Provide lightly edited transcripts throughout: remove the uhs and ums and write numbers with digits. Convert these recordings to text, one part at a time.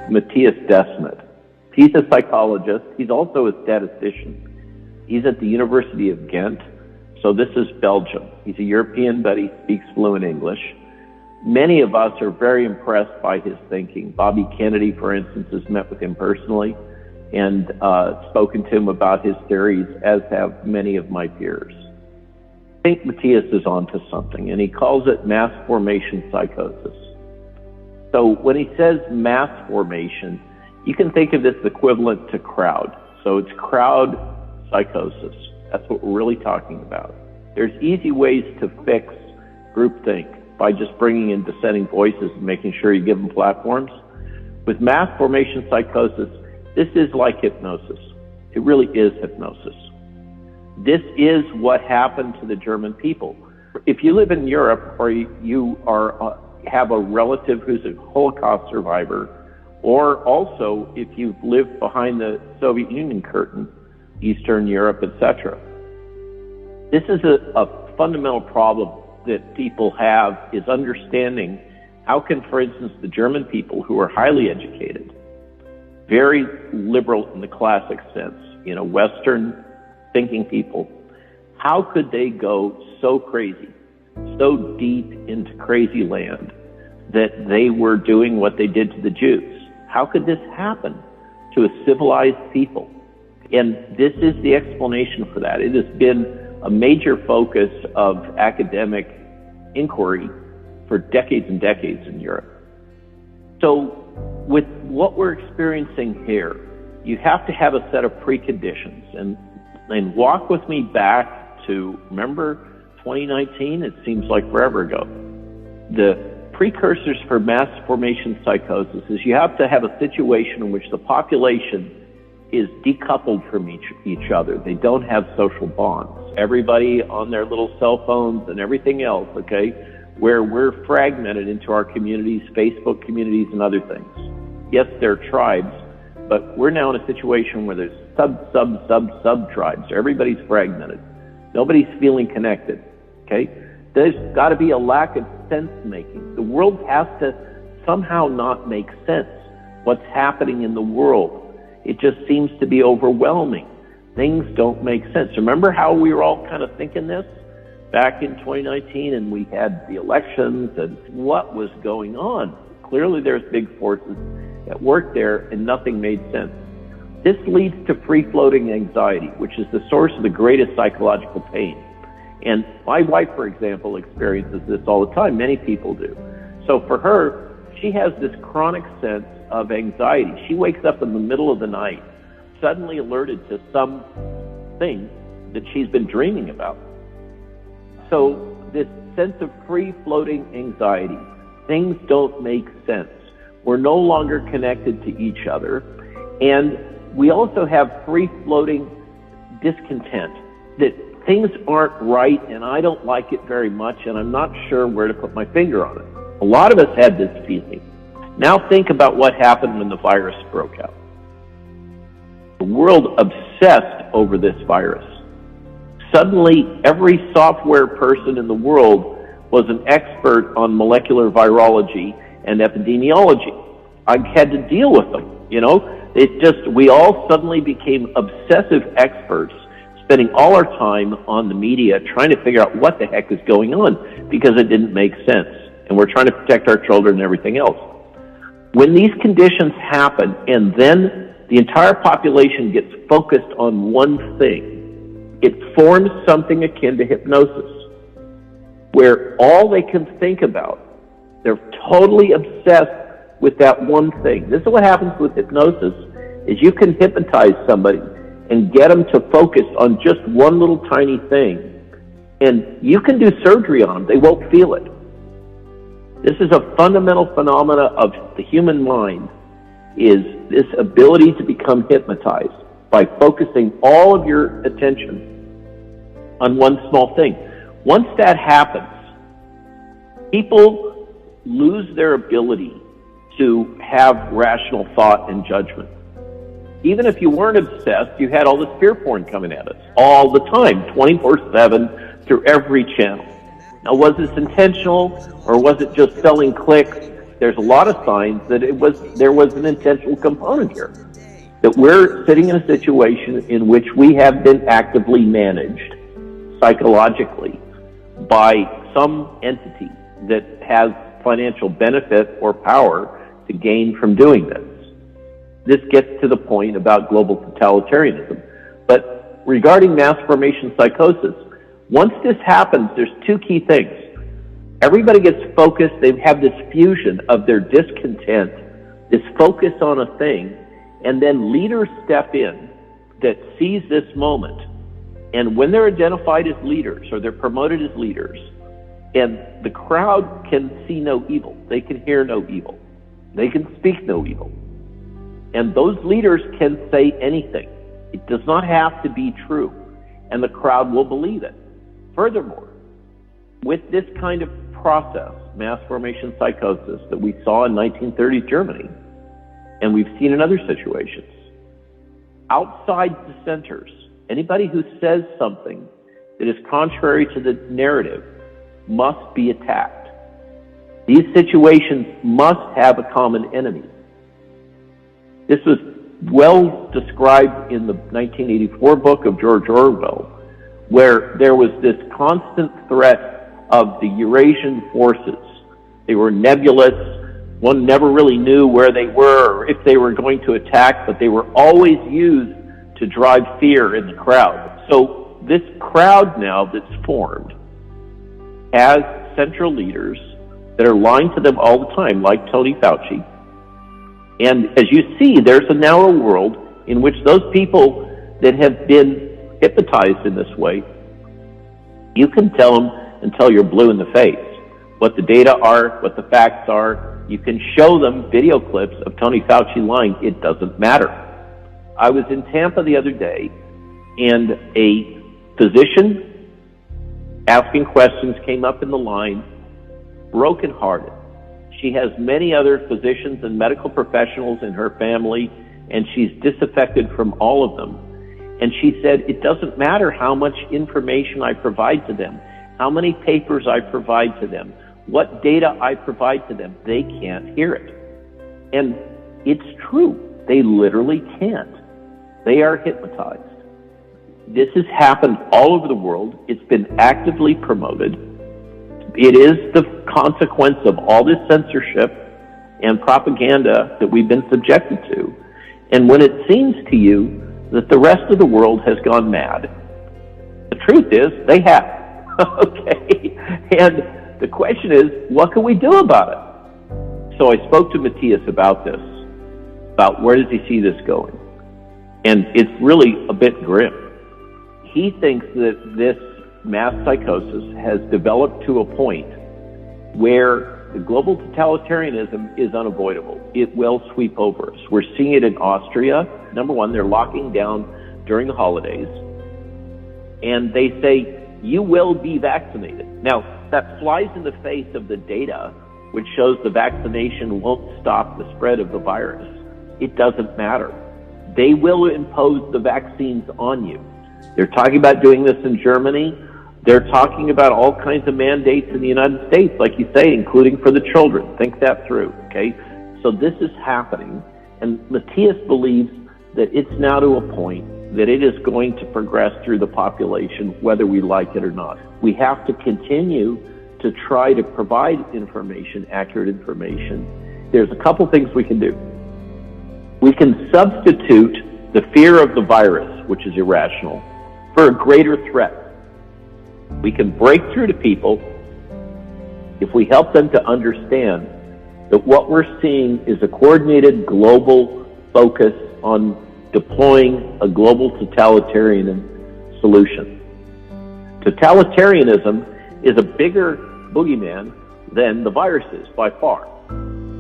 Matthias Desmet. He's a psychologist. He's also a statistician. He's at the University of Ghent. So this is Belgium. He's a European, but he speaks fluent English. Many of us are very impressed by his thinking. Bobby Kennedy, for instance, has met with him personally and spoken to him about his theories, as have many of my peers. I think Matthias is onto something, and he calls it mass formation psychosis. So when he says mass formation, you can think of this equivalent to crowd. So it's crowd psychosis. That's what we're really talking about. There's easy ways to fix groupthink by just bringing in dissenting voices and making sure you give them platforms. With mass formation psychosis, this is like hypnosis. It really is hypnosis. This is what happened to the German people. If you live in Europe or you have a relative who's a Holocaust survivor, or also if you've lived behind the Soviet Union curtain, Eastern Europe, etc., this is a fundamental problem that people have, is understanding how can, for instance, the German people who are highly educated, very liberal in the classic sense, Western thinking people, how could they go so crazy, so deep into crazy land that they were doing what they did to the Jews? How could this happen to a civilized people? And this is the explanation for that. It has been a major focus of academic inquiry for decades and decades in Europe. So with what we're experiencing here, you have to have a set of preconditions. And walk with me back to, remember 2019? It seems like forever ago. The precursors for mass formation psychosis is you have to have a situation in which the population is decoupled from each other. They don't have social bonds. Everybody on their little cell phones and everything else, okay, where we're fragmented into our communities, Facebook communities and other things. Yes, there are tribes, but we're now in a situation where there's sub tribes. Everybody's fragmented. Nobody's feeling connected, okay? There's got to be a lack of sense making. The world has to somehow not make sense. What's happening in the world? It just seems to be overwhelming. Things don't make sense. Remember how we were all kind of thinking this back in 2019 and we had the elections and what was going on? Clearly there's big forces at work there and nothing made sense. This leads to free-floating anxiety, which is the source of the greatest psychological pain. And my wife, for example, experiences this all the time. Many people do. So for her, she has this chronic sense of anxiety. She wakes up in the middle of the night, suddenly alerted to something that she's been dreaming about. So this sense of free-floating anxiety, things don't make sense. We're no longer connected to each other. And we also have free-floating discontent, that things aren't right and I don't like it very much and I'm not sure where to put my finger on it. A lot of us had this feeling. Now think about what happened when the virus broke out. The world obsessed over this virus. Suddenly, every software person in the world was an expert on molecular virology and epidemiology. I had to deal with them, we all suddenly became obsessive experts, spending all our time on the media trying to figure out what the heck is going on because it didn't make sense. And we're trying to protect our children and everything else. When these conditions happen and then the entire population gets focused on one thing, it forms something akin to hypnosis, where all they can think about, they're totally obsessed with that one thing. This is what happens with hypnosis, is you can hypnotize somebody and get them to focus on just one little tiny thing. And you can do surgery on them, they won't feel it. This is a fundamental phenomena of the human mind, is this ability to become hypnotized by focusing all of your attention on one small thing. Once that happens, people lose their ability to have rational thought and judgment. Even if you weren't obsessed, you had all this fear porn coming at us all the time, 24/7, through every channel. Now, was this intentional, or was it just selling clicks there's a lot of signs that there was an intentional component here. That we're sitting in a situation in which we have been actively managed psychologically by some entity that has financial benefit or power to gain from doing this. This gets to the point about global totalitarianism. But regarding mass formation psychosis, once this happens, there's two key things. Everybody gets focused. They have this fusion of their discontent, this focus on a thing, and then leaders step in that seize this moment. And when they're identified as leaders or they're promoted as leaders, and the crowd can see no evil, they can hear no evil, they can speak no evil. And those leaders can say anything. It does not have to be true, and the crowd will believe it. Furthermore, with this kind of process, mass formation psychosis, that we saw in 1930s Germany, and we've seen in other situations, outside dissenters, anybody who says something that is contrary to the narrative must be attacked. These situations must have a common enemy. This was well described in the 1984 book of George Orwell, where there was this constant threat of the Eurasian forces. They were nebulous. One never really knew where they were or if they were going to attack, but they were always used to drive fear in the crowd. So this crowd now that's formed has central leaders that are lying to them all the time, like Tony Fauci. And as you see, there's a narrow world in which those people that have been hypnotized in this way, you can tell them until you're blue in the face what the data are, what the facts are. You can show them video clips of Tony Fauci lying. It doesn't matter. I was in Tampa the other day, and a physician asking questions came up in the line, brokenhearted. She has many other physicians and medical professionals in her family, and she's disaffected from all of them. And she said, it doesn't matter how much information I provide to them, how many papers I provide to them, what data I provide to them, they can't hear it. And it's true. They literally can't. They are hypnotized. This has happened all over the world. It's been actively promoted. It is the consequence of all this censorship and propaganda that we've been subjected to. And when it seems to you that the rest of the world has gone mad, the truth is they have. Okay? And the question is, what can we do about it? So I spoke to Matthias about this, about where does he see this going? And it's really a bit grim. He thinks that this mass psychosis has developed to a point where the global totalitarianism is unavoidable. It will sweep over us. We're seeing it in Austria. Number one, they're locking down during the holidays, and they say, you will be vaccinated. Now, that flies in the face of the data, which shows the vaccination won't stop the spread of the virus. It doesn't matter. They will impose the vaccines on you. They're talking about doing this in Germany. They're talking about all kinds of mandates in the United States, like you say, including for the children. Think that through, okay? So this is happening, and Matthias believes that it's now to a point that it is going to progress through the population, whether we like it or not. We have to continue to try to provide information, accurate information. There's a couple things we can do. We can substitute the fear of the virus, which is irrational, for a greater threat. We can break through to people if we help them to understand that what we're seeing is a coordinated global focus on deploying a global totalitarian solution. Totalitarianism is a bigger boogeyman than the virus is by far.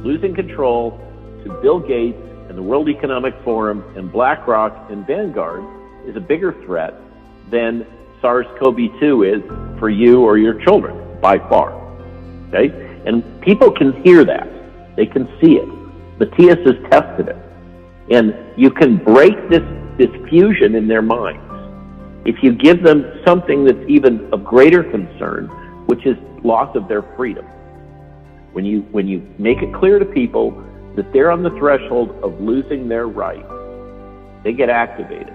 Losing control to Bill Gates and the World Economic Forum and BlackRock and Vanguard is a bigger threat than SARS-CoV-2 is for you or your children by far. Okay? And people can hear that. They can see it. Matthias has tested it. And you can break this fusion in their minds if you give them something that's even of greater concern, which is loss of their freedom. When you make it clear to people that they're on the threshold of losing their rights, they get activated.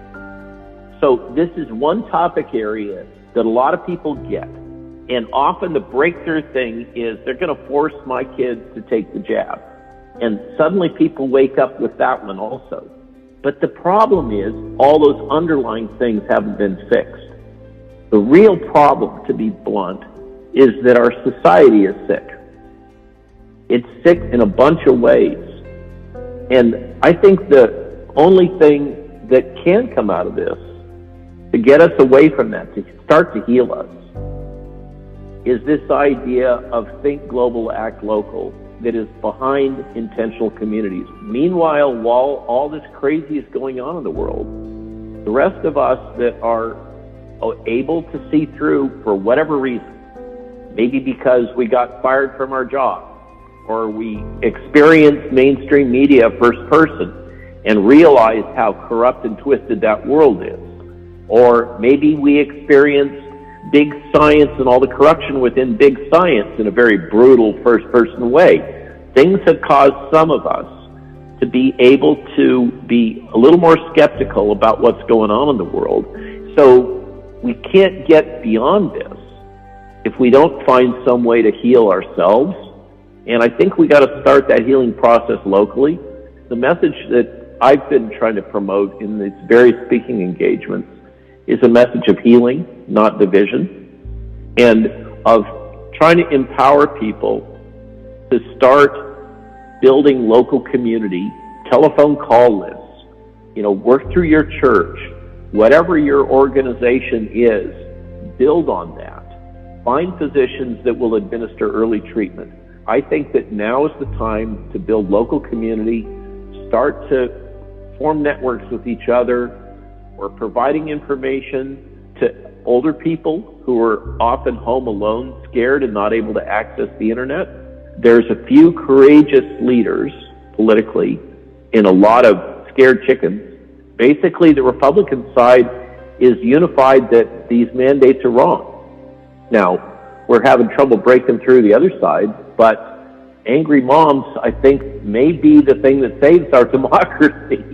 So this is one topic area that a lot of people get. And often the breakthrough thing is they're going to force my kids to take the jab. And suddenly people wake up with that one also. But the problem is all those underlying things haven't been fixed. The real problem, to be blunt, is that our society is sick. It's sick in a bunch of ways. And I think the only thing that can come out of this to get us away from that, to start to heal us, is this idea of think global, act local that is behind intentional communities. Meanwhile, while all this crazy is going on in the world, the rest of us that are able to see through for whatever reason, maybe because we got fired from our job, or we experienced mainstream media first person and realized how corrupt and twisted that world is, or maybe we experienced big science and all the corruption within big science in a very brutal first-person way. Things have caused some of us to be able to be a little more skeptical about what's going on in the world. So we can't get beyond this if we don't find some way to heal ourselves. And I think we got to start that healing process locally. The message that I've been trying to promote in these various speaking engagements is a message of healing, not division, and of trying to empower people to start building local community, telephone call lists, work through your church, whatever your organization is, build on that. Find physicians that will administer early treatment. I think that now is the time to build local community, start to form networks with each other. We're providing information to older people who are often home alone, scared and not able to access the internet. There's a few courageous leaders politically and a lot of scared chickens. Basically, the Republican side is unified that these mandates are wrong. Now, we're having trouble breaking through the other side, but angry moms, I think, may be the thing that saves our democracy.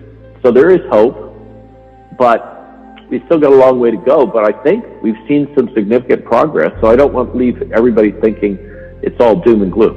So there is hope. But we've still got a long way to go. But I think we've seen some significant progress. So I don't want to leave everybody thinking it's all doom and gloom.